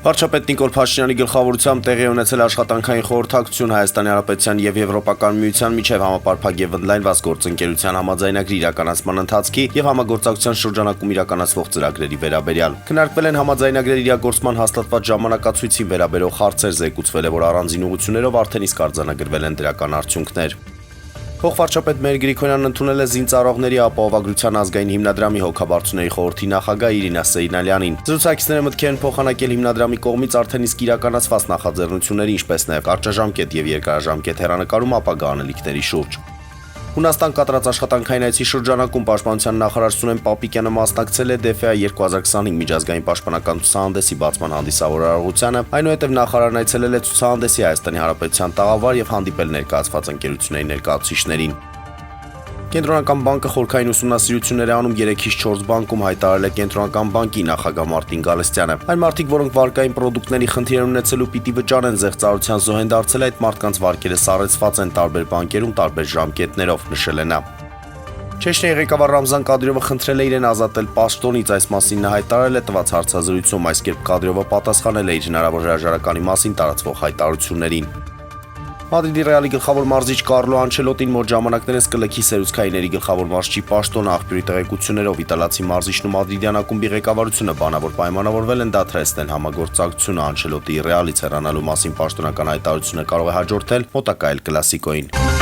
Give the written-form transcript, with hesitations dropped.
Վարչապետ Նիկոլ Փաշինյանի գլխավորությամբ տեղի ունեցել աշխատանքային խորհրդակցություն Հայաստանի Հանրապետության եւ Եվրոպական միության միջև համապարփակ եւ ընդլայնված գործընկերության համաձայնագրի իրականացման ընթացքի եւ համագործակցության շրջանակում իրականացվող ծրագրերի վերաբերյալ։ Քննարկվել են համաձայնագրերի իրագործման հաստատված ժամանակացույցին վերաբերող հարցեր, զեկուցվել է, որ առանձին ուղղություններով արդեն իսկ արձանագրվել են դրական արդյունքներ։ Փոխվարչապետ Մհեր Գրիգորյանն ընդունել է Զինծառայողների ապահովագրության ազգային հիմնադրամի հոգաբարձուների խորհրդի նախագահ Իրինա Սեյնալյանին։ Զրուցակիցները մտքեր են փոխանակել հիմնադրամի կողմից արդեն իսկ իրականացված նախաձեռնությունների, ինչպես նաև կարճաժամկետ եւ երկարաժամկետ հեռանկարում ապագա անելիքների շուրջ։ Հունաստան կատարած աշխատանքային այցի շրջանակում պաշտպանության նախարար Սուրեն Պապիկյանը մասնակցել է DFA 2025 միջազգային պաշտպանական ցուցահանդեսի բացման հանդիսավոր արարողությանը, այնուհետև նախարարն այցելել է ցուցահանդեսի Հայաստանի Հանրապետության տաղավար եւ հանդիպել ներկայացված ընկերությունների ներկայացուցիչներին։ Կենտրոնական բանկը խորքային ուսումնասիրություններ է անում 3-ից 4 բանկում, հայտարարել է Կենտրոնական բանկի նախագահ Մարտին Գալստյանը։ Այն մարդիկ, որոնք վարկային պրոդուկտների խնդիրներ ունեցելու պիտի վճարեն զեղծարության զոհ են դարձել, այդ մարդկանց վարկերը սառեցված են տարբեր բանկերում տարբեր ժամկետներով, նշել է նա։ Չեչնիայի ղեկավար Ռամզան Կադրովը խնդրել է իրեն ազատել պաշտոնից, այս մասին նա հայտարարել է տված հարցազրույցում, այս կերպ Կադրովը պատասխանել է իր հնարավոր հրաժարականի մասին տարածվող հայտարարություններին։ Մադրիդի Ռեալի գլխավոր մարզիչ Կարլո Անչելոտին մոտ ժամանակներս կլքի սերուցքայիների գլխավոր մարզչի պաշտոնը աղբյուրի տեղեկություններով իտալացի մարզիչն ու մադրիդյան ակումբի ղեկավարությունը բանավոր պայմանավորվել են դադարեցնել համագործակցությունը Անչելոտիի Ռեալից հեռանալու մասին պաշտոնական հայտարարությունը կարող է հաջորդել մոտակա Էլ Կլասիկոյին։